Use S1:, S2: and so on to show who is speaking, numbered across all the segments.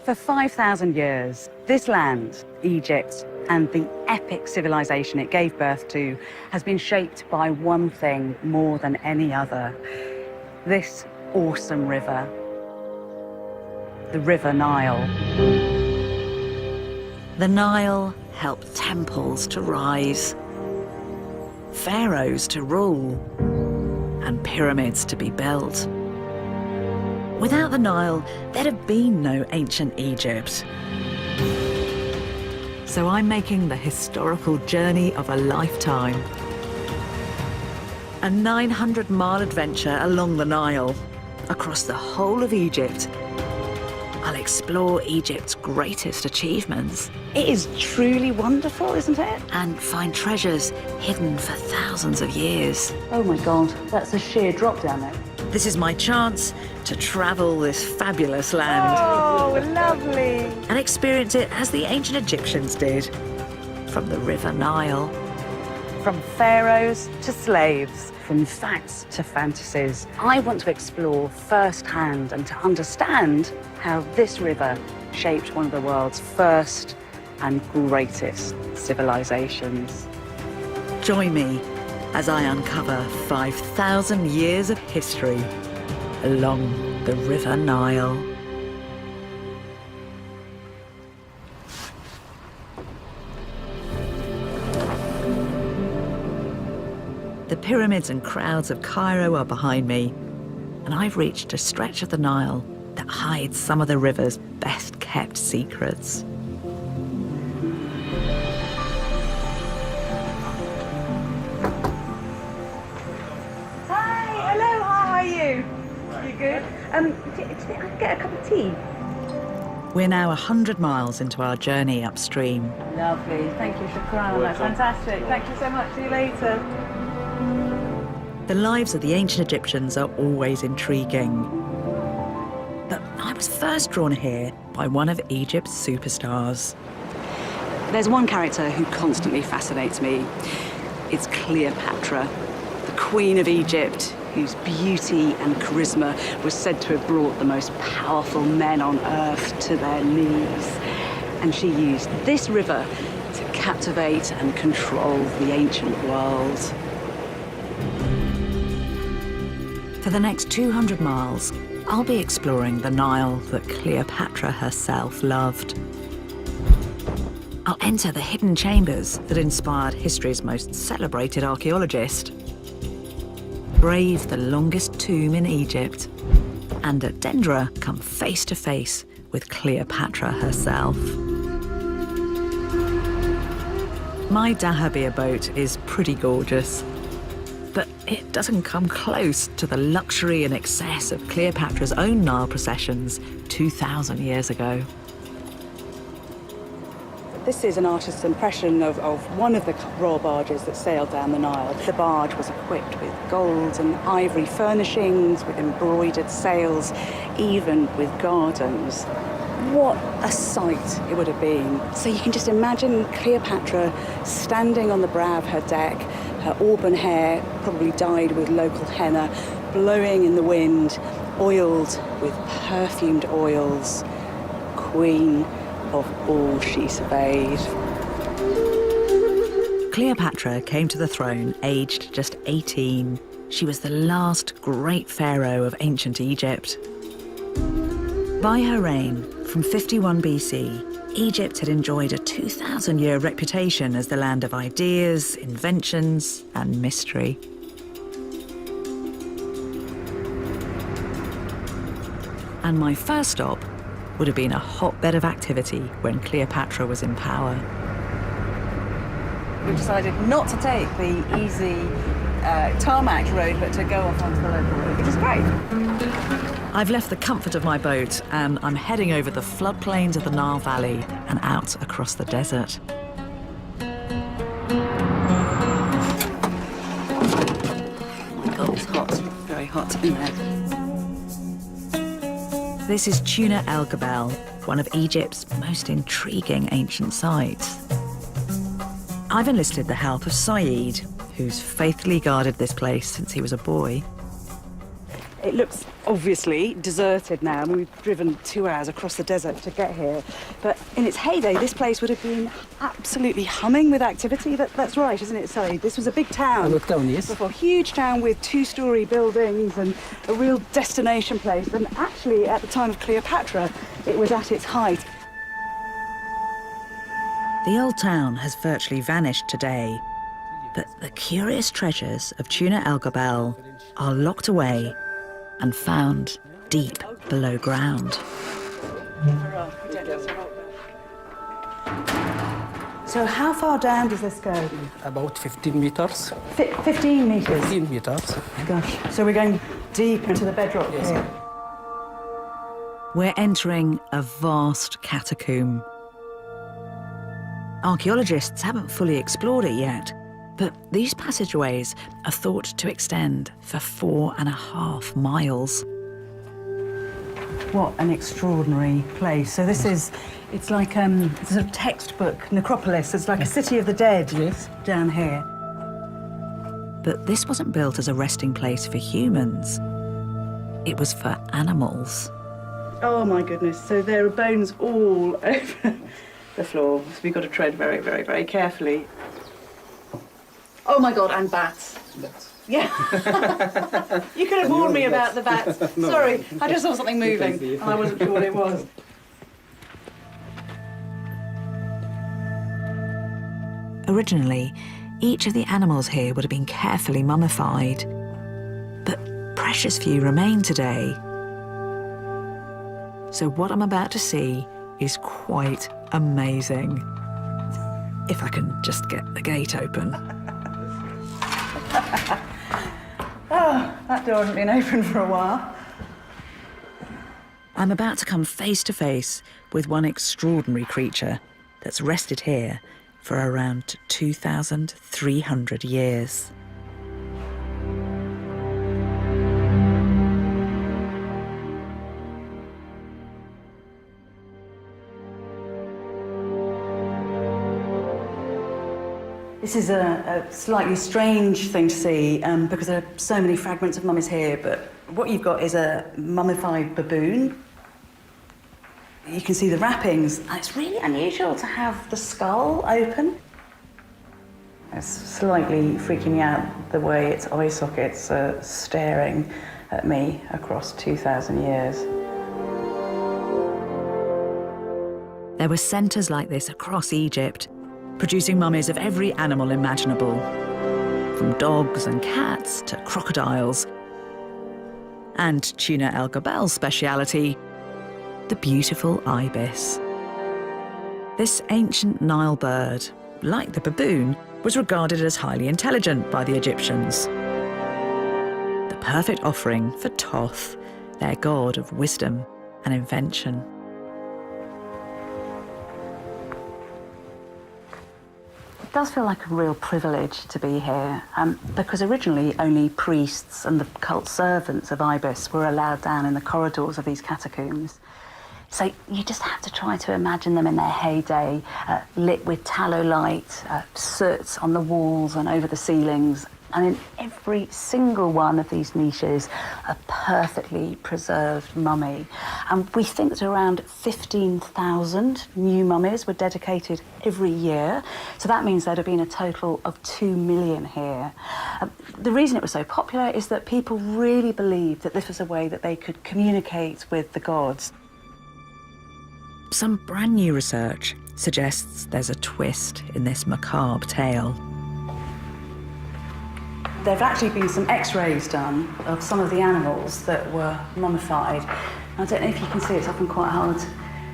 S1: For 5,000 years, this land, Egypt, and the epic civilization it gave birth to has been shaped by one thing more than any other. This awesome river, the River Nile. The Nile helped temples to rise, pharaohs to rule, and pyramids to be built. Without the Nile, there'd have been no ancient Egypt. So I'm making the historical journey of a lifetime. A 900-mile adventure along the Nile, across the whole of Egypt. I'll explore Egypt's greatest achievements. It is truly wonderful, isn't it? And find treasures hidden for thousands of years. Oh my God, that's a sheer drop down there. This is my chance to travel this fabulous land. Oh, lovely. And experience it as the ancient Egyptians did, from the River Nile. From pharaohs to slaves, from facts to fantasies. I want to explore firsthand and to understand how this river shaped one of the world's first and greatest civilizations. Join me as I uncover 5,000 years of history along the River Nile. The pyramids and crowds of Cairo are behind me, and I've reached a stretch of the Nile that hides some of the river's best-kept secrets. Hi, hello, how are you? You good? Did I get a cup of tea? We're now 100 miles into our journey upstream. Lovely, thank you, Shukran, that's fantastic. Thank you so much, see you later. The lives of the ancient Egyptians are always intriguing. But I was first drawn here by one of Egypt's superstars. There's one character who constantly fascinates me. It's Cleopatra, the Queen of Egypt, whose beauty and charisma was said to have brought the most powerful men on earth to their knees. And she used this river to captivate and control the ancient world. For the next 200 miles, I'll be exploring the Nile that Cleopatra herself loved. I'll enter the hidden chambers that inspired history's most celebrated archaeologist, brave the longest tomb in Egypt, and at Dendra come face to face with Cleopatra herself. My dahabeah boat is pretty gorgeous, but it doesn't come close to the luxury and excess of Cleopatra's own Nile processions 2,000 years ago. This is an artist's impression of one of the royal barges that sailed down the Nile. The barge was equipped with gold and ivory furnishings, with embroidered sails, even with gardens. What a sight it would have been. So you can just imagine Cleopatra standing on the brow of her deck, her auburn hair probably dyed with local henna, blowing in the wind, oiled with perfumed oils, queen of all she surveyed. Cleopatra came to the throne aged just 18. She was the last great pharaoh of ancient Egypt. By her reign, from 51 BC, Egypt had enjoyed a 2,000-year reputation as the land of ideas, inventions, and mystery. And my first stop would have been a hotbed of activity when Cleopatra was in power. We decided not to take the easy tarmac road, but to go off onto the local road, which is great. I've left the comfort of my boat and I'm heading over the floodplains of the Nile Valley and out across the desert. Oh my God, it's hot, very hot in there. This is Tuna El Gabel, one of Egypt's most intriguing ancient sites. I've enlisted the help of Saeed, who's faithfully guarded this place since he was a boy.
S2: It looks obviously deserted now. I mean, we've driven 2 hours across the desert to get here. But in its heyday, this place would have been absolutely humming with activity. That's right, isn't it, Sally? This was a big town.
S3: A big town, yes.
S2: Before, huge town with 2-storey buildings and a real destination place. And actually, at the time of Cleopatra, it was at its height.
S1: The old town has virtually vanished today, but the curious treasures of Tuna El Gabel are locked away and found deep below ground.
S2: So how far down does this go?
S3: About 15 meters.
S2: 15 metres?
S3: 15 meters.
S2: Gosh, so we're going deep into the bedrock here.
S1: We're entering a vast catacomb. Archaeologists haven't fully explored it yet, but these passageways are thought to extend for 4.5 miles.
S2: What an extraordinary place. So this is, it's like it's a sort of textbook necropolis. It's like a city of the dead down here.
S1: But this wasn't built as a resting place for humans. It was for animals.
S2: Oh my goodness, so there are bones all over the floor. So we've got to tread very, very, very carefully. Oh my God, and bats. Yeah. You could have warned me about the bats. No. Sorry, I just saw something moving and I wasn't sure what it was.
S1: Originally, each of the animals here would have been carefully mummified, but precious few remain today. So what I'm about to see is quite amazing. If I can just get the gate open.
S2: Oh, that door hasn't been open for a while.
S1: I'm about to come face to face with one extraordinary creature that's rested here for around 2,300 years.
S2: This is a slightly strange thing to see because there are so many fragments of mummies here, but what you've got is a mummified baboon. You can see the wrappings, and it's really unusual to have the skull open. It's slightly freaking me out the way its eye sockets are staring at me across 2,000 years.
S1: There were centres like this across Egypt, producing mummies of every animal imaginable, from dogs and cats to crocodiles. And Tuna El Gabel's speciality, the beautiful ibis. This ancient Nile bird, like the baboon, was regarded as highly intelligent by the Egyptians. The perfect offering for Thoth, their god of wisdom and invention.
S2: It does feel like a real privilege to be here, because originally only priests and the cult servants of Ibis were allowed down in the corridors of these catacombs. So you just have to try to imagine them in their heyday, lit with tallow light, soot on the walls and over the ceilings. And in every single one of these niches, a perfectly preserved mummy. And we think that around 15,000 new mummies were dedicated every year. So that means there'd have been a total of 2 million here. The reason it was so popular is that people really believed that this was a way that they could communicate with the gods.
S1: Some brand new research suggests there's a twist in this macabre tale.
S2: There have actually been some x-rays done of some of the animals that were mummified. I don't know if you can see, it's often quite hard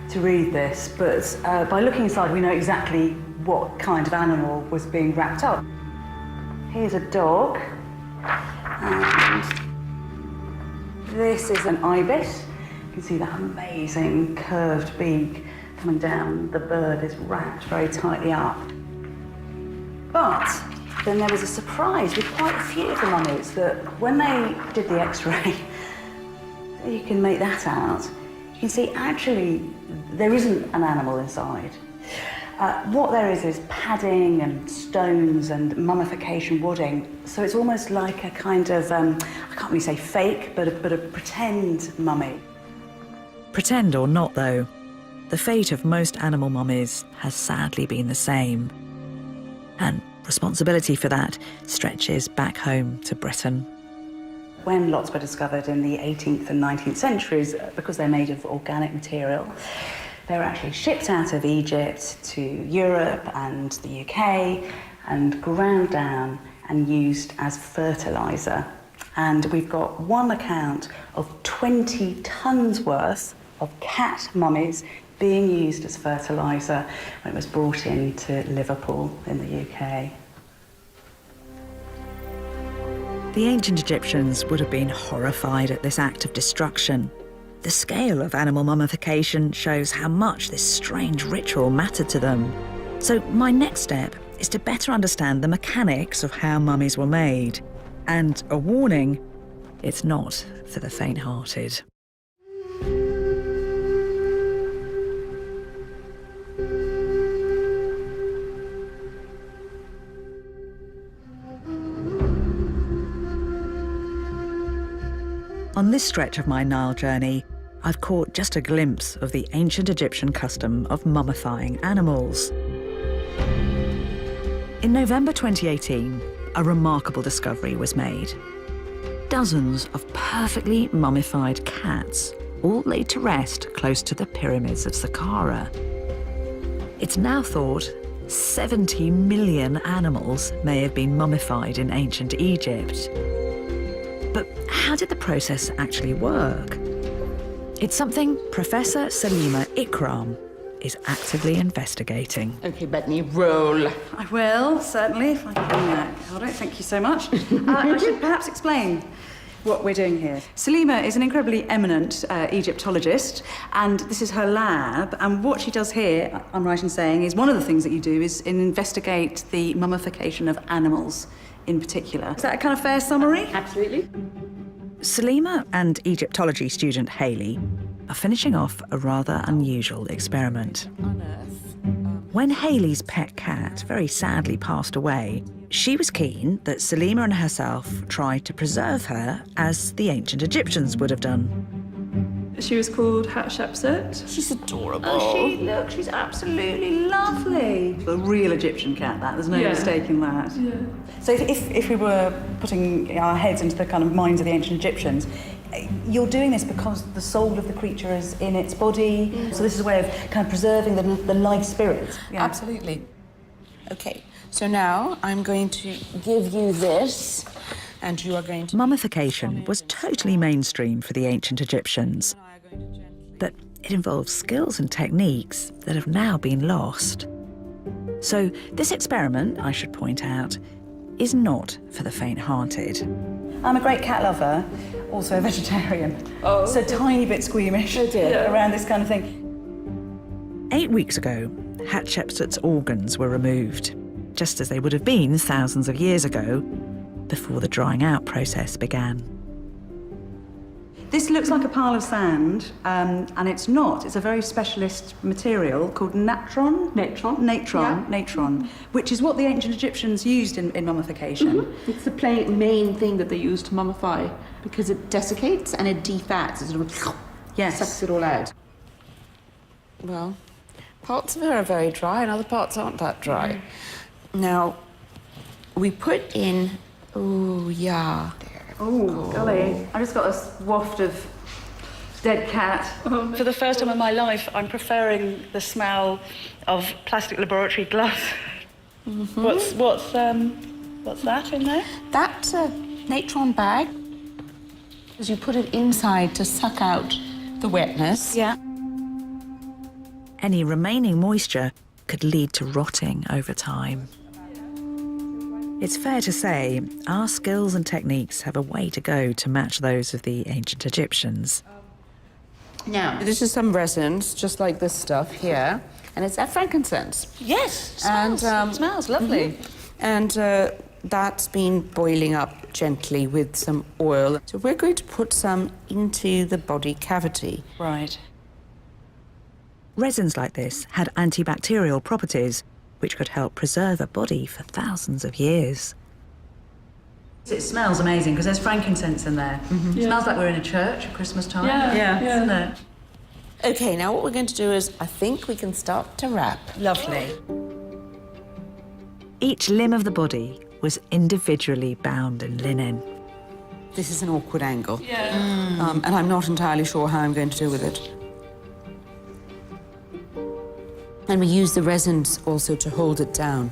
S2: to read this, but by looking inside we know exactly what kind of animal was being wrapped up. Here's a dog, and this is an ibis. You can see that amazing curved beak coming down. The bird is wrapped very tightly up. But then there was a surprise with quite a few of the mummies that when they did the x-ray, you can make that out, you can see actually there isn't an animal inside. What there is padding and stones and mummification wadding. So it's almost like a kind of, I can't can't really say fake, but a pretend mummy.
S1: Pretend or not, though, the fate of most animal mummies has sadly been the same. And responsibility for that stretches back home to Britain.
S2: When lots were discovered in the 18th and 19th centuries, because they're made of organic material, they were actually shipped out of Egypt to Europe and the UK and ground down and used as fertiliser. And we've got one account of 20 tonnes worth of cat mummies being used as fertiliser when it was brought into Liverpool in the UK.
S1: The ancient Egyptians would have been horrified at this act of destruction. The scale of animal mummification shows how much this strange ritual mattered to them. So my next step is to better understand the mechanics of how mummies were made. And a warning, it's not for the faint-hearted. On this stretch of my Nile journey, I've caught just a glimpse of the ancient Egyptian custom of mummifying animals. In November 2018, a remarkable discovery was made. Dozens of perfectly mummified cats, all laid to rest close to the pyramids of Saqqara. It's now thought 70 million animals may have been mummified in ancient Egypt. But how did the process actually work? It's something Professor Salima Ikram is actively investigating.
S4: Okay, Bettany, roll.
S2: I will, certainly, if I can bring that. Hold it, thank you so much. I should perhaps explain what we're doing here. Salima is an incredibly eminent Egyptologist, and this is her lab, and what she does here, I'm right in saying, is one of the things that you do is investigate the mummification of animals in particular. Is that a kind of fair summary?
S4: Absolutely.
S1: Salima and Egyptology student Hayley are finishing off a rather unusual experiment. When Hayley's pet cat very sadly passed away, she was keen that Salima and herself try to preserve her as the ancient Egyptians would have done.
S5: She was called Hatshepsut.
S4: She's adorable.
S2: Oh, she's absolutely lovely. A real Egyptian cat, that. There's no mistaking that.
S5: Yeah.
S2: So if we were putting our heads into the kind of minds of the ancient Egyptians, you're doing this because the soul of the creature is in its body. Mm-hmm. So this is a way of kind of preserving the life spirit. Yeah.
S4: Absolutely. Okay, so now I'm going to give you this, and you are going to...
S1: Mummification was totally mainstream for the ancient Egyptians, but it involves skills and techniques that have now been lost. So this experiment, I should point out, is not for the faint-hearted.
S2: I'm a great cat lover, also a vegetarian.
S5: Oh.
S2: So tiny bit squeamish around this kind of thing.
S1: 8 weeks ago, Hatshepsut's organs were removed, just as they would have been thousands of years ago, before the drying out process began.
S2: This looks like a pile of sand, and it's not. It's a very specialist material called natron, which is what the ancient Egyptians used in mummification.
S4: Mm-hmm. It's the main thing that they use to mummify, because it desiccates and it defats. It sort of sucks it all out. Well, parts of it are very dry and other parts aren't that dry. Now, we put in... Oh, yeah.
S2: Oh, golly. I just got a waft of dead cat.
S5: Oh, no.
S6: For the first time in my life, I'm preferring the smell of plastic laboratory gloves. Mm-hmm. What's that in there?
S4: That's a natron bag. You put it inside to suck out the wetness.
S2: Yeah.
S1: Any remaining moisture could lead to rotting over time. It's fair to say our skills and techniques have a way to go to match those of the ancient Egyptians.
S4: Now, this is some resins, just like this stuff here, and it's that frankincense.
S6: Yes,
S4: smells lovely. Mm-hmm. And that's been boiling up gently with some oil. So we're going to put some into the body cavity.
S2: Right.
S1: Resins like this had antibacterial properties, which could help preserve a body for thousands of years.
S2: It smells amazing because there's frankincense in there.
S5: Yeah.
S2: It smells like we're in a church at Christmas time.
S5: Yeah.
S2: Isn't it?
S4: Okay, now what we're going to do is, I think we can start to wrap.
S2: Lovely.
S1: Each limb of the body was individually bound in linen.
S4: This is an awkward angle.
S5: Yeah.
S4: And I'm not entirely sure how I'm going to deal with it. And we use the resins also to hold it down.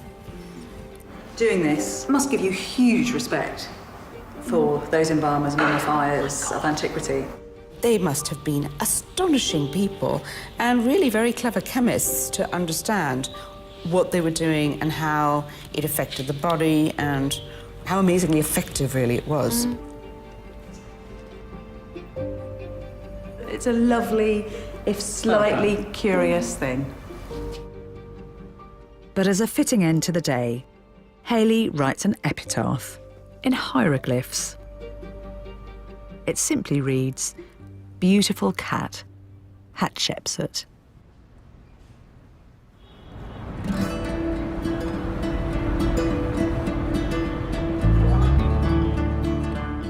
S2: Doing this must give you huge respect for those embalmers and mummifiers of antiquity.
S4: They must have been astonishing people and really very clever chemists to understand what they were doing and how it affected the body and how amazingly effective really it was.
S2: It's a lovely, if slightly curious thing.
S1: But as a fitting end to the day, Haley writes an epitaph in hieroglyphs. It simply reads, "Beautiful cat, Hatshepsut."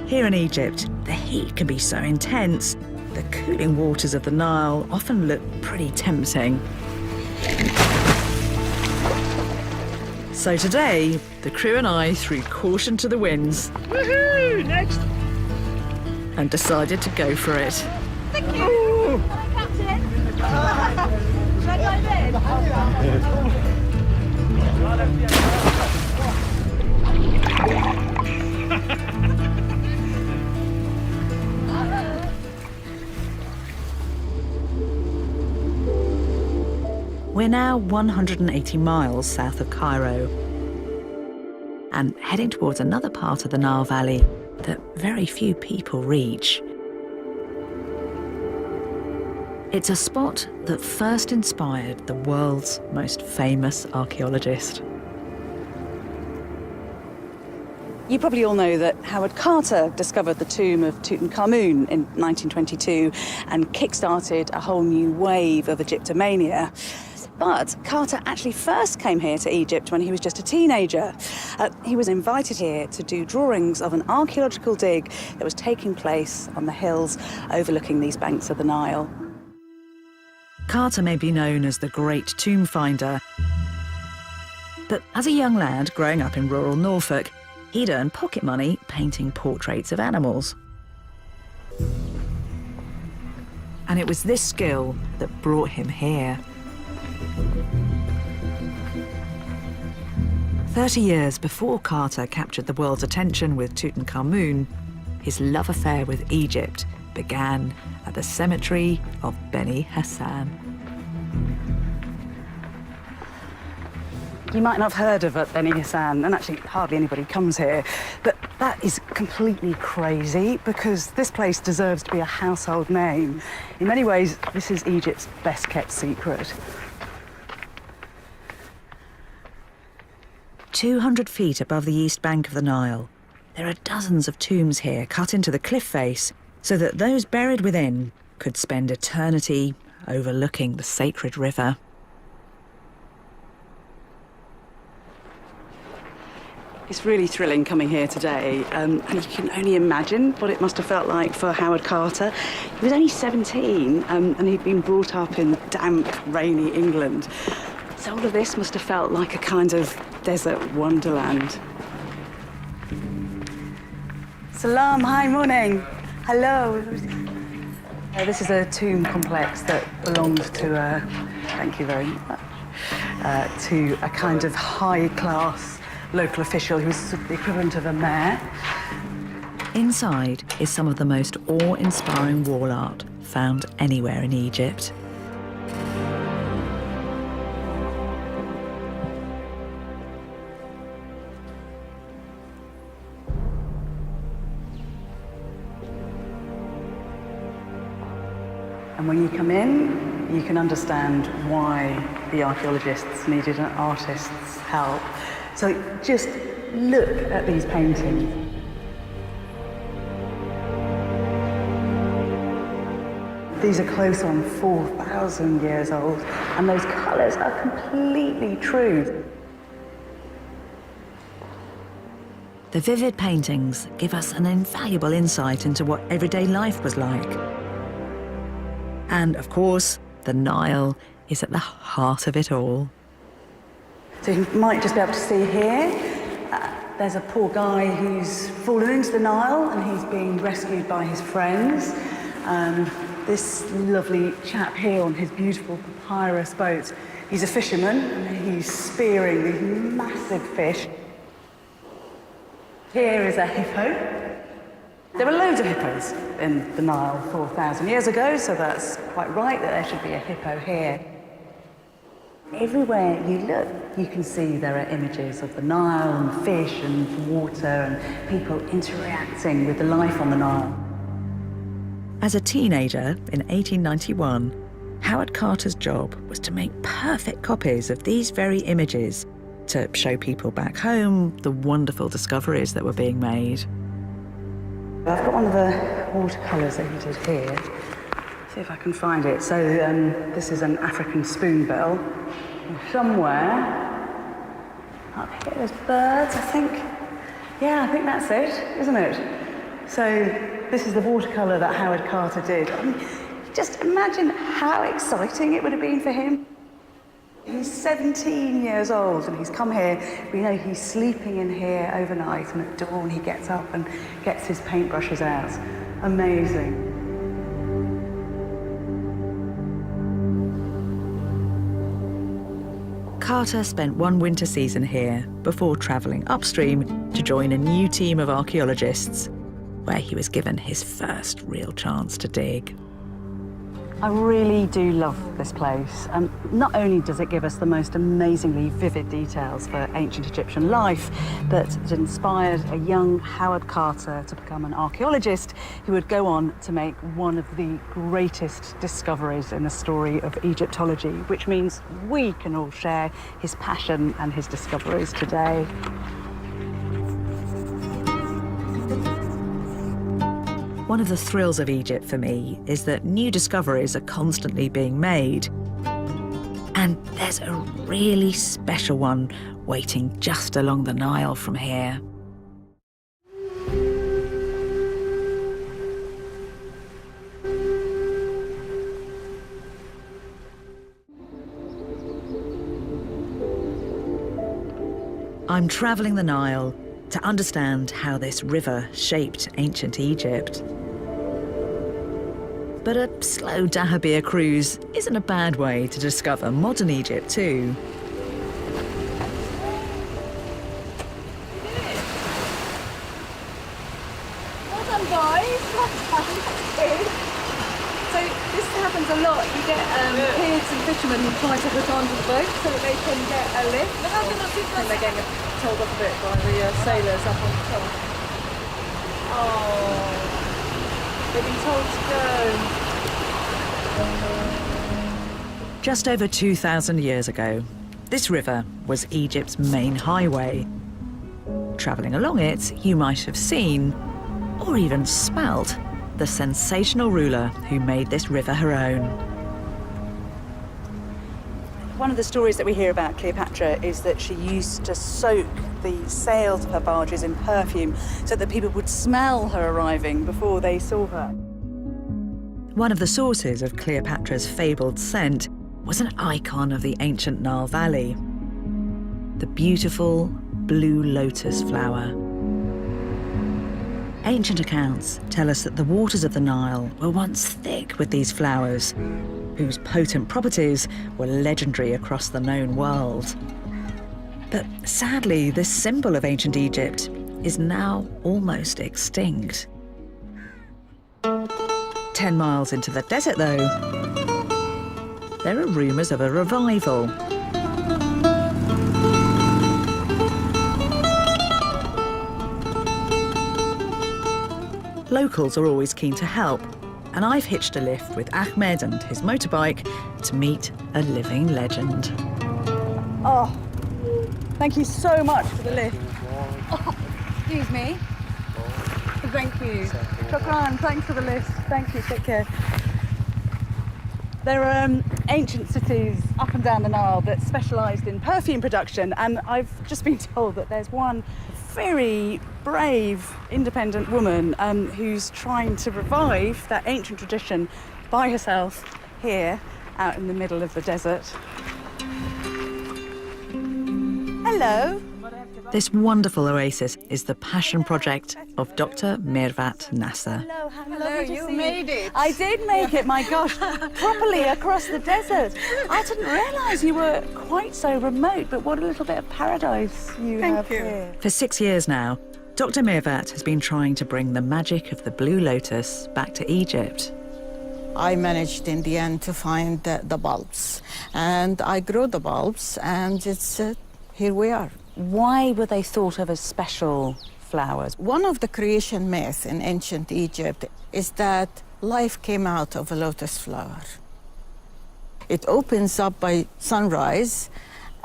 S1: Here in Egypt, the heat can be so intense, the cooling waters of the Nile often look pretty tempting. So today, the crew and I threw caution to the winds. Woohoo! Next! And decided to go for it.
S7: Thank you. Captain. Should I dive in?
S1: We're now 180 miles south of Cairo and heading towards another part of the Nile Valley that very few people reach. It's a spot that first inspired the world's most famous archaeologist.
S2: You probably all know that Howard Carter discovered the tomb of Tutankhamun in 1922 and kick-started a whole new wave of Egyptomania. But Carter actually first came here to Egypt when he was just a teenager. He was invited here to do drawings of an archaeological dig that was taking place on the hills overlooking these banks of the Nile.
S1: Carter may be known as the Great Tomb Finder, but as a young lad growing up in rural Norfolk, he'd earned pocket money painting portraits of animals. And it was this skill that brought him here. 30 years before Carter captured the world's attention with Tutankhamun, his love affair with Egypt began at the cemetery of Beni Hassan.
S2: You might not have heard of Bettany Hassan, and actually hardly anybody comes here, but that is completely crazy because this place deserves to be a household name. In many ways, this is Egypt's best-kept secret.
S1: 200 feet above the east bank of the Nile, there are dozens of tombs here cut into the cliff face so that those buried within could spend eternity overlooking the sacred river.
S2: It's really thrilling coming here today, and you can only imagine what it must have felt like for Howard Carter. He was only 17, and he'd been brought up in damp, rainy England. So all of this must have felt like a kind of desert wonderland. Salam, hi, morning. Hello. This is a tomb complex that belonged to, thank you very much, to a kind of high-class local official who was the equivalent of a mayor.
S1: Inside is some of the most awe-inspiring wall art found anywhere in Egypt.
S2: And when you come in, you can understand why the archaeologists needed an artist's help. So just look at these paintings. These are close on 4,000 years old, and those colours are completely true.
S1: The vivid paintings give us an invaluable insight into what everyday life was like. And, of course, the Nile is at the heart of it all.
S2: So you might just be able to see here, there's a poor guy who's fallen into the Nile and he's being rescued by his friends. This lovely chap here on his beautiful papyrus boat, he's a fisherman and he's spearing these massive fish. Here is a hippo. There were loads of hippos in the Nile 4,000 years ago, so that's quite right that there should be a hippo here. Everywhere you look, you can see there are images of the Nile and fish and water and people interacting with the life on the Nile.
S1: As a teenager in 1891, Howard Carter's job was to make perfect copies of these very images to show people back home the wonderful discoveries that were being made.
S2: I've got one of the watercolours that he did here. See if I can find it. So this is an African spoonbill. Somewhere up here there's birds, I think. Yeah, I think that's it, isn't it? So this is the watercolour that Howard Carter did. I mean, just imagine how exciting it would have been for him. He's 17 years old and he's come here. We know he's sleeping in here overnight, and at dawn he gets up and gets his paintbrushes out. Amazing.
S1: Carter spent one winter season here before travelling upstream to join a new team of archaeologists, where he was given his first real chance to dig.
S2: I really do love this place. Not only does it give us the most amazingly vivid details for ancient Egyptian life, but it inspired a young Howard Carter to become an archaeologist who would go on to make one of the greatest discoveries in the story of Egyptology, which means we can all share his passion and his discoveries today.
S1: One of the thrills of Egypt for me is that new discoveries are constantly being made. And there's a really special one waiting just along the Nile from here. I'm travelling the Nile to understand how this river shaped ancient Egypt. But a slow dahabeah cruise isn't a bad way to discover modern Egypt too.
S7: Well done, boys. Well done. So this happens a lot. You get kids and fishermen who try to hook onto the boat so that they can get a lift. And they're getting told off a bit by the sailors up on the top. Oh, they've been told to go.
S1: Just over 2,000 years ago, this river was Egypt's main highway. Travelling along it, you might have seen, or even smelt, the sensational ruler who made this river her own.
S2: One of the stories that we hear about Cleopatra is that she used to soak the sails of her barges in perfume so that people would smell her arriving before they saw her.
S1: One of the sources of Cleopatra's fabled scent was an icon of the ancient Nile Valley, the beautiful blue lotus flower. Ancient accounts tell us that the waters of the Nile were once thick with these flowers, whose potent properties were legendary across the known world. But sadly, this symbol of ancient Egypt is now almost extinct. 10 miles into the desert, though, there are rumours of a revival. Locals are always keen to help, and I've hitched a lift with Ahmed and his motorbike to meet a living legend.
S2: Oh, thank you so much for the lift. Oh, excuse me. Thank you. Shukran, thanks for the lift. Thank you, take care. There are ancient cities up and down the Nile that specialised in perfume production, and I've just been told that there's one very brave, independent woman who's trying to revive that ancient tradition by herself here out in the middle of the desert. Hello.
S1: This wonderful oasis is the passion project of Dr. Mirvat Nasser.
S7: Hello, you made it.
S2: I did make it, my gosh, properly across the desert. I didn't realise you were quite so remote, but what a little bit of paradise you have here.
S1: For 6 years now, Dr. Mirvat has been trying to bring the magic of the Blue Lotus back to Egypt.
S8: I managed in the end to find the bulbs, and I grew the bulbs, and it's here we are.
S2: Why were they thought of as special flowers?
S8: One of the creation myths in ancient Egypt is that life came out of a lotus flower. It opens up by sunrise,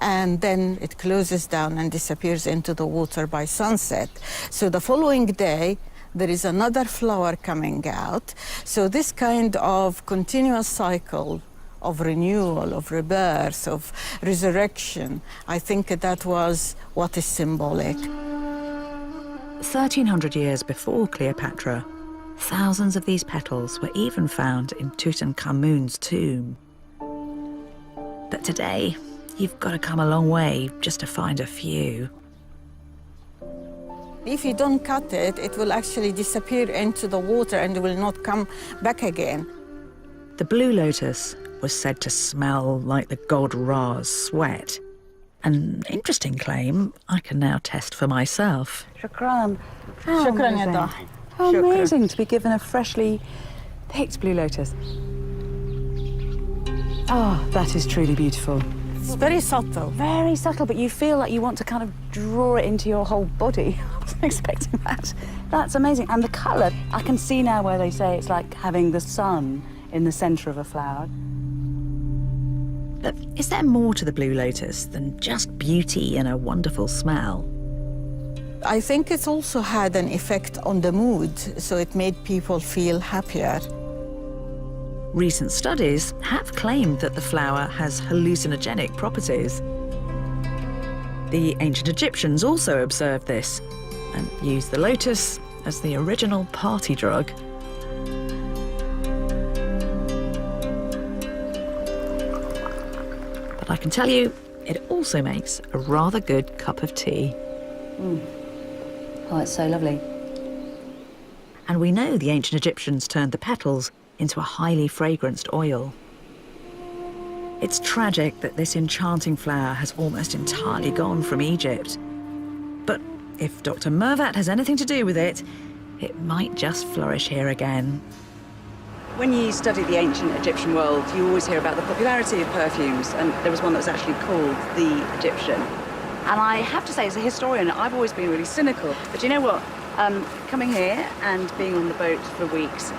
S8: and then it closes down and disappears into the water by sunset. So the following day, there is another flower coming out. So this kind of continuous cycle of renewal, of rebirth, of resurrection, I think that was what is symbolic.
S1: 1,300 years before Cleopatra, thousands of these petals were even found in Tutankhamun's tomb. But today, you've got to come a long way just to find a few.
S8: If you don't cut it, it will actually disappear into the water and will not come back again.
S1: The Blue Lotus was said to smell like the god Ra's sweat. An interesting claim I can now test for myself.
S2: Shukran. How
S8: Shukran,
S2: amazing.
S8: Yada.
S2: How
S8: Shukran.
S2: amazing to be given a freshly picked blue lotus. Oh, that is truly beautiful.
S8: It's very subtle.
S2: Very subtle, but you feel like you want to kind of draw it into your whole body. I wasn't expecting that. That's amazing. And the colour, I can see now where they say it's like having the sun in the centre of a flower.
S1: But is there more to the Blue Lotus than just beauty and a wonderful smell?
S8: I think it's also had an effect on the mood, so it made people feel happier.
S1: Recent studies have claimed that the flower has hallucinogenic properties. The ancient Egyptians also observed this and used the lotus as the original party drug. But I can tell you, it also makes a rather good cup of tea.
S2: Oh, it's so lovely.
S1: And we know the ancient Egyptians turned the petals into a highly fragranced oil. It's tragic that this enchanting flower has almost entirely gone from Egypt. But if Dr. Mirvat has anything to do with it, it might just flourish here again.
S2: When you study the ancient Egyptian world, you always hear about the popularity of perfumes, and there was one that was actually called the Egyptian. And I have to say, as a historian, I've always been really cynical. But you know what? Coming here and being on the boat for weeks,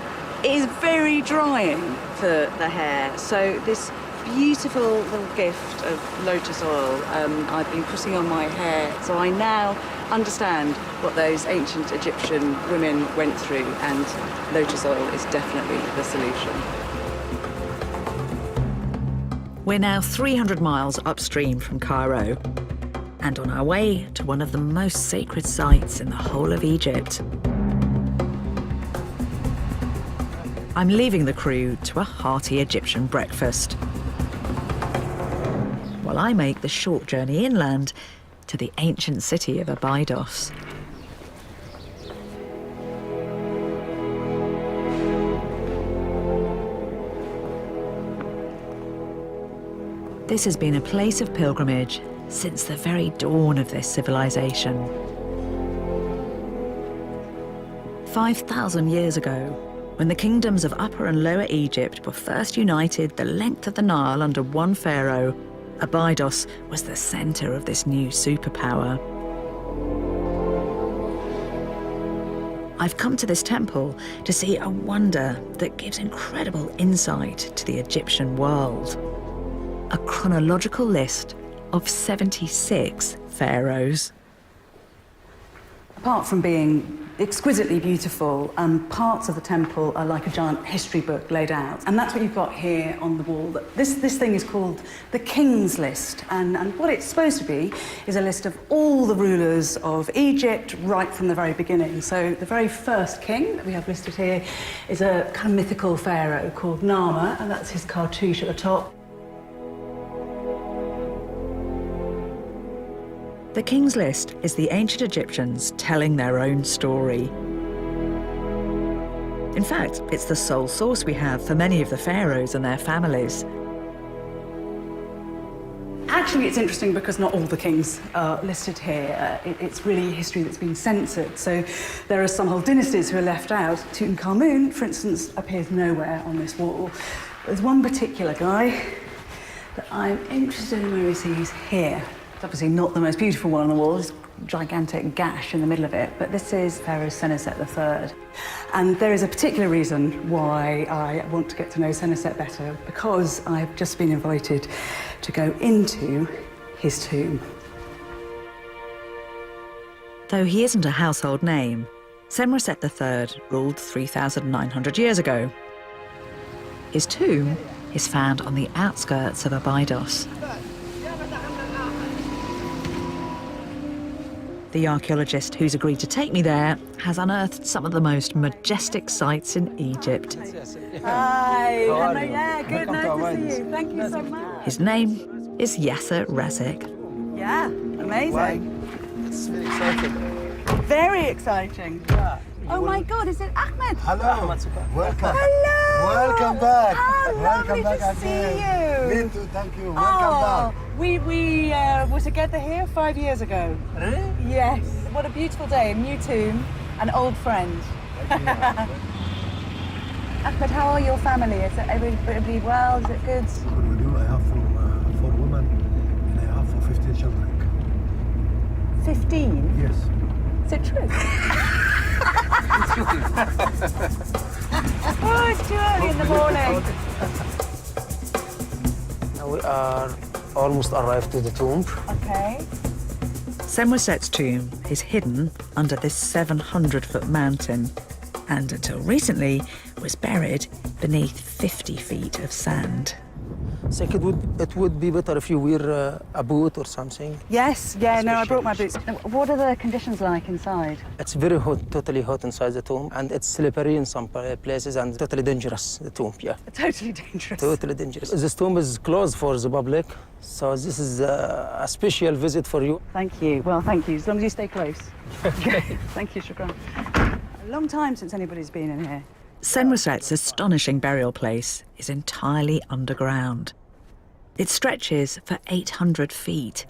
S2: it is very drying for the hair. So this beautiful little gift of lotus oil I've been putting on my hair, so I now understand what those ancient Egyptian women went through, and lotus oil is definitely the solution.
S1: We're now 300 miles upstream from Cairo and on our way to one of the most sacred sites in the whole of Egypt. I'm leaving the crew to a hearty Egyptian breakfast, while I make the short journey inland to the ancient city of Abydos. This has been a place of pilgrimage since the very dawn of this civilization. 5,000 years ago, when the kingdoms of Upper and Lower Egypt were first united the length of the Nile under one pharaoh, Abydos was the center of this new superpower. I've come to this temple to see a wonder that gives incredible insight to the Egyptian world. A chronological list of 76 pharaohs.
S2: Apart from being exquisitely beautiful, parts of the temple are like a giant history book laid out. And that's what you've got here on the wall. This thing is called the King's List. And what it's supposed to be is a list of all the rulers of Egypt right from the very beginning. So the very first king that we have listed here is a kind of mythical pharaoh called Nama, and that's his cartouche at the top.
S1: The King's List is the ancient Egyptians telling their own story. In fact, it's the sole source we have for many of the pharaohs and their families.
S2: Actually, it's interesting because not all the kings are listed here. It's really history that's been censored. So there are some whole dynasties who are left out. Tutankhamun, for instance, appears nowhere on this wall. There's one particular guy that I'm interested in where he's here. It's obviously not the most beautiful one on the wall. There's a gigantic gash in the middle of it, but this is Pharaoh Senusret III. And there is a particular reason why I want to get to know Senusret better, because I've just been invited to go into his tomb.
S1: Though he isn't a household name, Senusret III ruled 3,900 years ago. His tomb is found on the outskirts of Abydos. The archaeologist who's agreed to take me there has unearthed some of the most majestic sites in Egypt.
S2: Hi, hello, yeah, good, nice to see you. Thank you so much.
S1: His name is Yasser Rezik.
S2: Yeah, amazing.
S3: It's very exciting.
S2: Very exciting.
S3: Yeah.
S2: Oh my God, is it Ahmed?
S9: Hello. Welcome.
S2: Hello.
S9: Welcome back.
S2: Oh,
S9: Welcome
S2: lovely
S9: back
S2: to
S9: again.
S2: see you.
S9: Me too, thank you. Welcome back.
S2: We were together here 5 years ago.
S3: Really?
S2: Yes. What a beautiful day. A new tomb, an old friend. Ahmed, how are your family? Is it everybody well? Is it good?
S9: What we do, I have four women and I have 15 children.
S2: 15?
S9: Yes.
S2: Is it true? Oh, it's too early in the morning.
S3: Now we are almost arrived to the tomb.
S2: Okay.
S1: Senusret's tomb is hidden under this 700-foot mountain, and until recently was buried beneath 50 feet of sand.
S3: I think it would be better if you wear a boot or something.
S2: Yes, yeah, no, I brought my boots. What are the conditions like inside?
S3: It's very hot, totally hot inside the tomb, and it's slippery in some places and totally dangerous, the tomb, yeah.
S2: Totally dangerous.
S3: Totally dangerous. This tomb is closed for the public, so this is a special visit for you.
S2: Thank you. Well, thank you, as long as you stay close. Okay. Thank you, Shukran. A long time since anybody's been in here.
S1: Senusret's astonishing burial place is entirely underground. It stretches for 800 feet,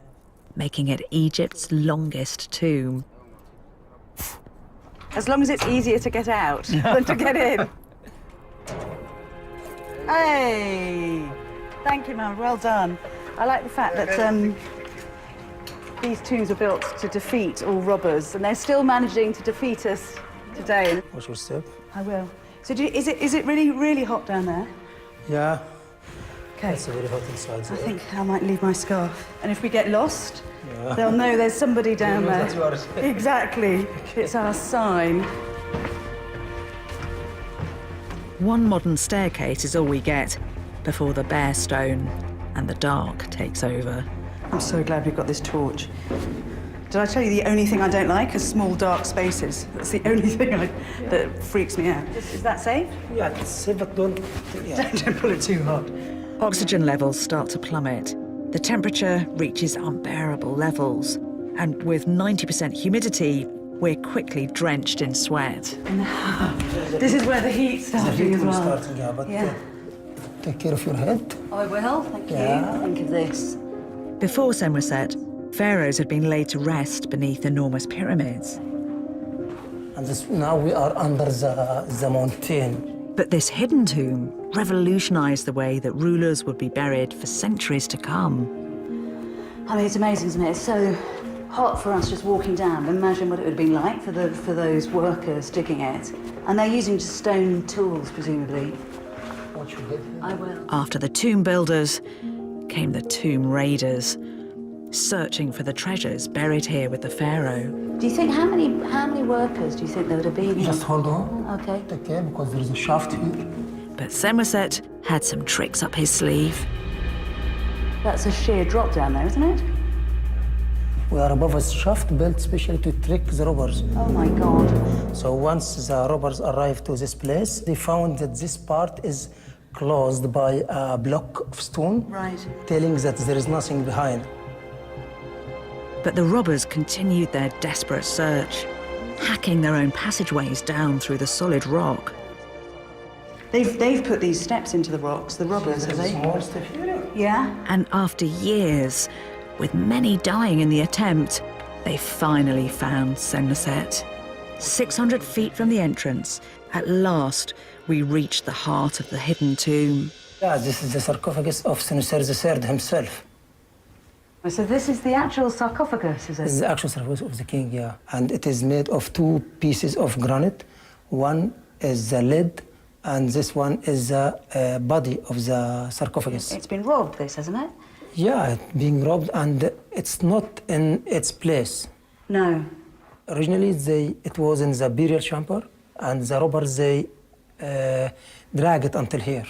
S1: making it Egypt's longest tomb.
S2: As long as it's easier to get out than to get in. Hey! Thank you, man. Well done. I like the fact that these tombs were built to defeat all robbers, and they're still managing to defeat us today.
S3: What's your step?
S2: I will. So is it really, really hot down there?
S3: Yeah.
S2: Okay.
S3: It's very hot inside
S2: I
S3: there.
S2: think I might leave my scarf. And if we get lost, they'll know there's somebody down there.
S3: That's yours.
S2: Exactly. It's our sign.
S1: One modern staircase is all we get before the bare stone and the dark takes over.
S2: I'm so glad we've got this torch. Did I tell you the only thing I don't like are small, dark spaces? That's the only thing that freaks me out. Is that safe?
S3: Yeah, it's safe, but don't... Yeah.
S2: Don't pull it too hard.
S1: Oxygen levels start to plummet. The temperature reaches unbearable levels. And with 90% humidity, we're quickly drenched in sweat.
S2: This is where the heat's starting as well.
S3: Starting, yeah, but take care of your head.
S2: I will, thank you.
S3: Yeah.
S2: Think of this.
S1: Before Senusret, pharaohs had been laid to rest beneath enormous pyramids.
S3: And now we are under the mountain.
S1: But this hidden tomb revolutionized the way that rulers would be buried for centuries to come.
S2: I mean, it's amazing, isn't it? It's so hot for us just walking down. Imagine what it would have been like for those workers digging it. And they're using just stone tools, presumably.
S3: What you get?
S2: I will.
S1: After the tomb builders came the tomb raiders. searching for the treasures buried here with the pharaoh.
S2: Do you think how many workers do you think there would have been?
S3: Just hold on.
S2: Okay.
S3: Okay, because there is a shaft here.
S1: But Samoset had some tricks up his sleeve.
S2: That's a sheer drop down there, isn't it?
S3: We are above a shaft built specially to trick the robbers.
S2: Oh my God.
S3: So once the robbers arrived to this place, they found that this part is closed by a block of stone,
S2: Right.
S3: telling that there is nothing behind.
S1: But the robbers continued their desperate search, hacking their own passageways down through the solid rock.
S2: They've put these steps into the rocks, the robbers, have they?
S3: Small stuff here.
S2: Yeah.
S1: And after years, with many dying in the attempt, they finally found Samoset. 600 feet from the entrance, at last, we reached the heart of the hidden tomb.
S3: Yeah, this is the sarcophagus of Senusert III himself.
S2: So this is the actual sarcophagus, is
S3: This is
S2: it?
S3: the actual sarcophagus of the king, yeah. And it is made of 2 pieces of granite. One is the lid, and this one is the body of the sarcophagus.
S2: It's been robbed, this, hasn't it?
S3: Yeah, it's being robbed, and it's not in its place.
S2: No.
S3: Originally, it was in the burial chamber, and the robbers, they drag it until here.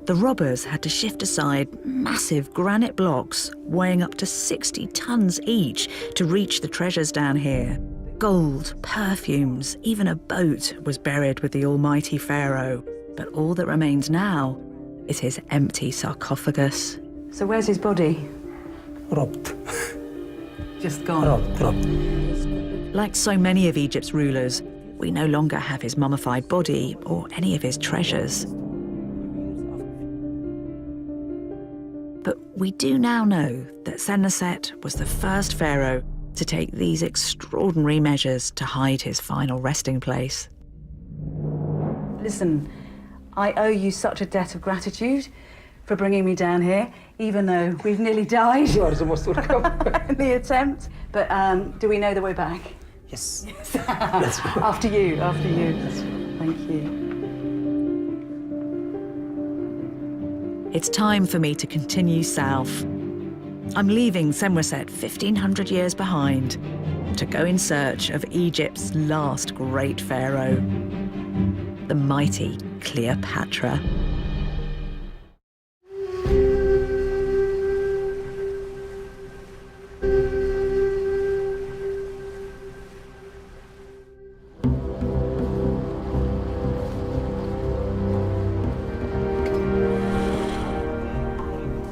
S1: The robbers had to shift aside massive granite blocks weighing up to 60 tons each to reach the treasures down here. Gold, perfumes, even a boat was buried with the almighty pharaoh. But all that remains now is his empty sarcophagus.
S2: So where's his body?
S3: Robbed.
S2: Just gone.
S3: Robbed.
S1: Like so many of Egypt's rulers, we no longer have his mummified body or any of his treasures. But we do now know that Samoset was the first pharaoh to take these extraordinary measures to hide his final resting place.
S2: Listen, I owe you such a debt of gratitude for bringing me down here, even though we've nearly died
S3: You are the most welcome.
S2: in the attempt. But do we know the way back?
S3: Yes.
S2: After you. Thank you.
S1: It's time for me to continue south. I'm leaving Samoset 1,500 years behind to go in search of Egypt's last great pharaoh, the mighty Cleopatra.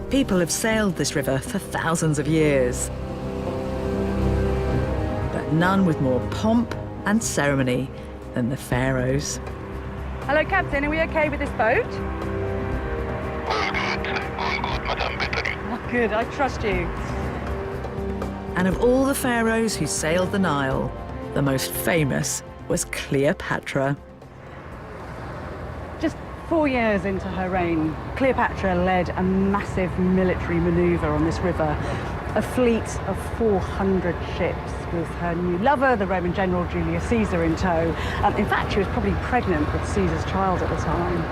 S1: People have sailed this river for thousands of years, but none with more pomp and ceremony than the pharaohs.
S2: Hello, Captain. Are we okay with this boat?
S10: All good, Madame Bettany.
S2: Oh, good. I trust you.
S1: And of all the pharaohs who sailed the Nile, the most famous was Cleopatra.
S2: Just 4 years into her reign, Cleopatra led a massive military maneuver on this river. A fleet of 400 ships with her new lover, the Roman general Julius Caesar, in tow. In fact, she was probably pregnant with Caesar's child at the time.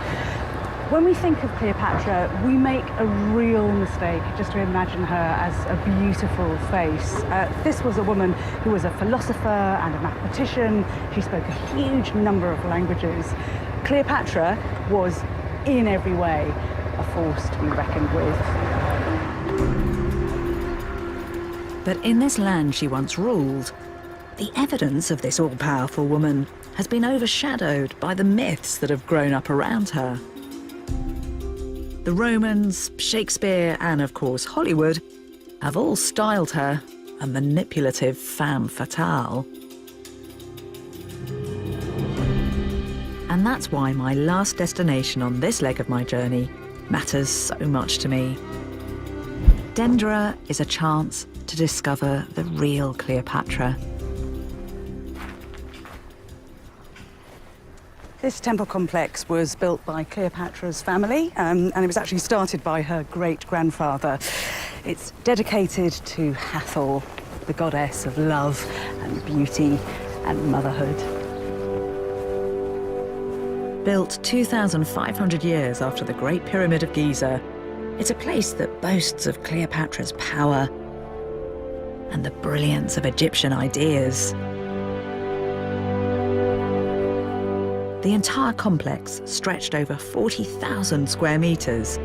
S2: When we think of Cleopatra, we make a real mistake just to imagine her as a beautiful face. This was a woman who was a philosopher and a mathematician. She spoke a huge number of languages. Cleopatra was, in every way, a force to be reckoned with.
S1: But in this land she once ruled, the evidence of this all-powerful woman has been overshadowed by the myths that have grown up around her. The Romans, Shakespeare, and of course Hollywood have all styled her a manipulative femme fatale. And that's why my last destination on this leg of my journey matters so much to me. Dendera is a chance to discover the real Cleopatra.
S2: This temple complex was built by Cleopatra's family, and it was actually started by her great-grandfather. It's dedicated to Hathor, the goddess of love and beauty and motherhood.
S1: Built 2,500 years after the Great Pyramid of Giza, it's a place that boasts of Cleopatra's power and the brilliance of Egyptian ideas. The entire complex stretched over 40,000 square meters.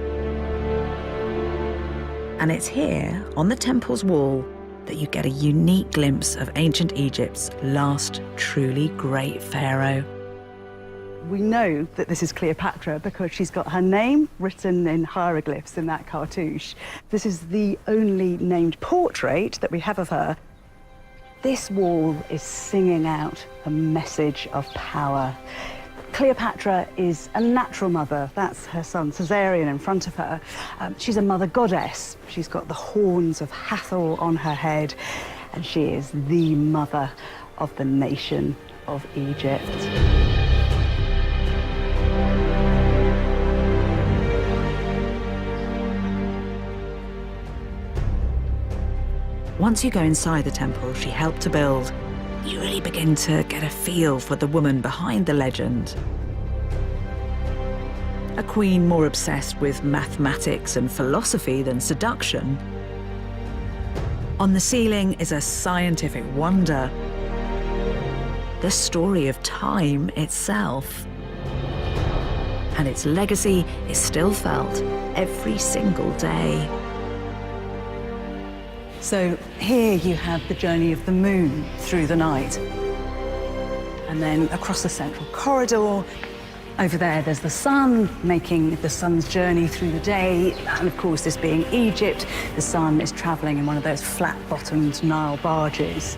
S1: And it's here, on the temple's wall, that you get a unique glimpse of ancient Egypt's last truly great pharaoh.
S2: We know that this is Cleopatra because she's got her name written in hieroglyphs in that cartouche. This is the only named portrait that we have of her. This wall is singing out a message of power. Cleopatra is a natural mother. That's her son, Caesarion, in front of her. She's a mother goddess. She's got the horns of Hathor on her head, and she is the mother of the nation of Egypt.
S1: Once you go inside the temple she helped to build, you really begin to get a feel for the woman behind the legend. A queen more obsessed with mathematics and philosophy than seduction. On the ceiling is a scientific wonder, the story of time itself. And its legacy is still felt every single day.
S2: So here you have the journey of the moon through the night. And then across the central corridor, over there there's the sun, making the sun's journey through the day. And of course, this being Egypt, the sun is traveling in one of those flat-bottomed Nile barges.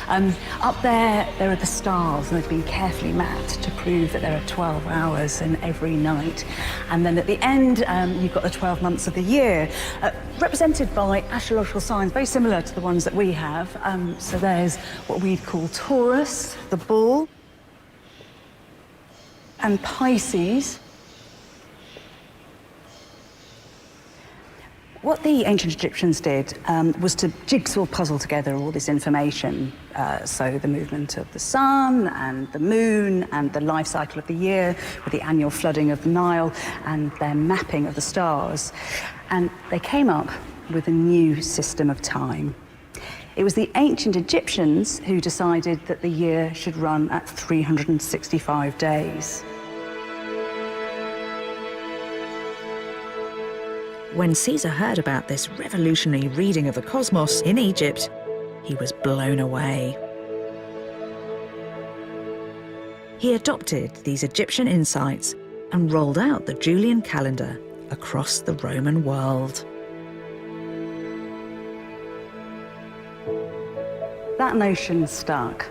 S2: Up there are the stars, and they've been carefully mapped to prove that there are 12 hours in every night. And then at the end, you've got the 12 months of the year, represented by astrological signs very similar to the ones that we have. So there's what we'd call Taurus, the bull, and Pisces. What the ancient Egyptians did was to jigsaw puzzle together all this information. So the movement of the sun and the moon and the life cycle of the year with the annual flooding of the Nile and their mapping of the stars. And they came up with a new system of time. It was the ancient Egyptians who decided that the year should run at 365 days.
S1: When Caesar heard about this revolutionary reading of the cosmos in Egypt, he was blown away. He adopted these Egyptian insights and rolled out the Julian calendar across the Roman world.
S2: That notion stuck.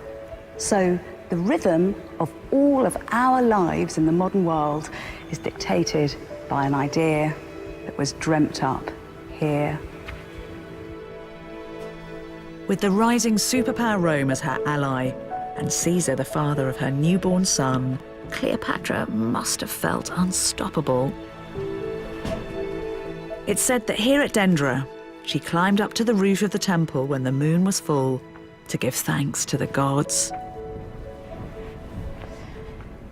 S2: So the rhythm of all of our lives in the modern world is dictated by an idea that was dreamt up here.
S1: With the rising superpower Rome as her ally, and Caesar the father of her newborn son, Cleopatra must have felt unstoppable. It's said that here at Dendra, she climbed up to the roof of the temple when the moon was full to give thanks to the gods.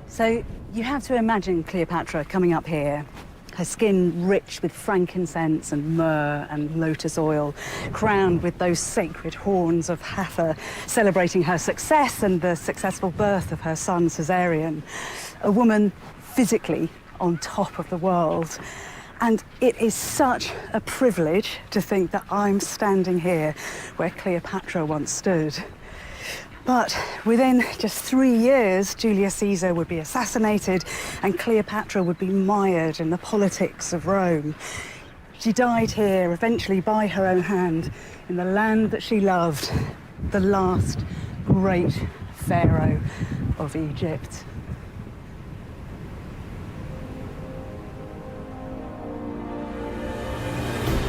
S2: So you have to imagine Cleopatra coming up here, her skin rich with frankincense and myrrh and lotus oil, crowned with those sacred horns of Hathor, celebrating her success and the successful birth of her son Caesarion. A woman physically on top of the world. And it is such a privilege to think that I'm standing here where Cleopatra once stood. But within just 3 years, Julius Caesar would be assassinated and Cleopatra would be mired in the politics of Rome. She died here, eventually by her own hand, in the land that she loved, the last great pharaoh of Egypt.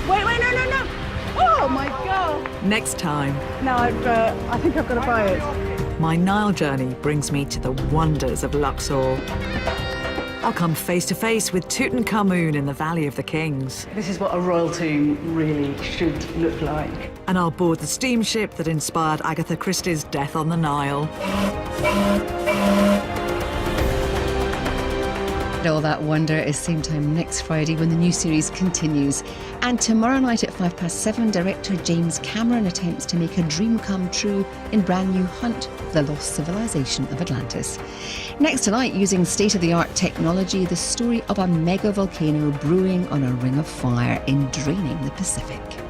S2: Wait, no! Oh my God!
S1: Next time,
S2: No, I think I've got to buy it.
S1: my Nile journey brings me to the wonders of Luxor. I'll come face to face with Tutankhamun in the Valley of the Kings.
S2: This is what a royal tomb really should look like.
S1: And I'll board the steamship that inspired Agatha Christie's Death on the Nile.
S11: at all that wonder is same time next Friday when the new series continues. And tomorrow night at 7:05, director James Cameron attempts to make a dream come true in brand new Hunt for the Lost Civilization of Atlantis. Next tonight, using state-of-the-art technology, the story of a mega volcano brewing on a ring of fire and draining the Pacific.